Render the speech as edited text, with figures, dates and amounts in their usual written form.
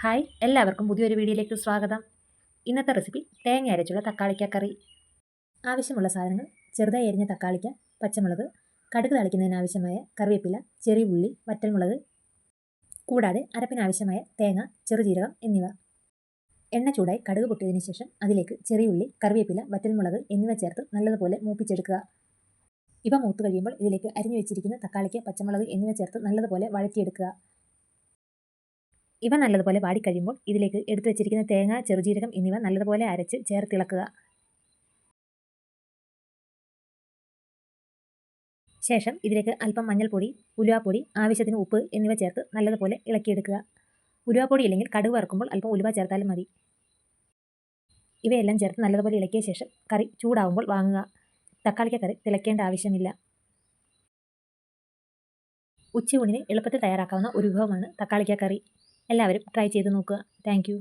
Hi, എല്ലാവർക്കും പുതിയൊരു വീഡിയോയിലേക്ക് സ്വാഗതം. ഇന്നത്തെ റെസിപ്പി തേങ്ങ അരച്ചുള്ള തക്കാളിക്ക കറി. ആവശ്യമുള്ള സാധനങ്ങൾ: ചെറുതായി അരിഞ്ഞ തക്കാളിക്ക, പച്ചമുളക്, കടുക് താളിക്കുന്നതിന് ആവശ്യമായ കറിവേപ്പില, ചെറിയ ഉള്ളി, വറ്റൽമുളക്, കൂടാതെ അരപ്പിനാവശ്യമായ തേങ്ങ, ചെറുജീരകം എന്നിവ. എണ്ണ ചൂടായി കടുക് പൊട്ടിയതിനു ശേഷം അതിലേക്ക് ചെറിയ ഉള്ളി, കറിവേപ്പില, വറ്റൽമുളക് എന്നിവ ചേർത്ത് നല്ലതുപോലെ മൂപ്പിച്ചെടുക്കുക. ഇവ മൂത്ത് കഴിയുമ്പോൾ ഇതിലേക്ക് അരിഞ്ഞു വെച്ചിരിക്കുന്ന തക്കാളിക്ക, പച്ചമുളക് എന്നിവ ചേർത്ത് നല്ലതുപോലെ വഴറ്റിയെടുക്കുക. ഇവ നല്ലതുപോലെ വാടിക്കഴിയുമ്പോൾ ഇതിലേക്ക് എടുത്തു വെച്ചിരിക്കുന്ന തേങ്ങ, ചെറുജീരകം എന്നിവ നല്ലതുപോലെ അരച്ച് ചേർത്തിളക്കുക. ശേഷം ഇതിലേക്ക് അല്പം മഞ്ഞൾപ്പൊടി, ഉലുവാപ്പൊടി, ആവശ്യത്തിന് ഉപ്പ് എന്നിവ ചേർത്ത് നല്ലതുപോലെ ഇളക്കിയെടുക്കുക. ഉലുവാപ്പൊടി ഇല്ലെങ്കിൽ കടുക് വറുക്കുമ്പോൾ അല്പം ഉലുവ ചേർത്താലും മതി. ഇവയെല്ലാം ചേർത്ത് നല്ലതുപോലെ ഇളക്കിയ ശേഷം കറി ചൂടാവുമ്പോൾ വാങ്ങുക. തക്കാളിക്ക കറി തിളയ്ക്കേണ്ട ആവശ്യമില്ല. ഉച്ചയൂണിന് എളുപ്പത്തിൽ തയ്യാറാക്കാവുന്ന ഒരു വിഭവമാണ് തക്കാളിക്ക കറി. എല്ലാവരും ട്രൈ ചെയ്ത് നോക്കുക. താങ്ക്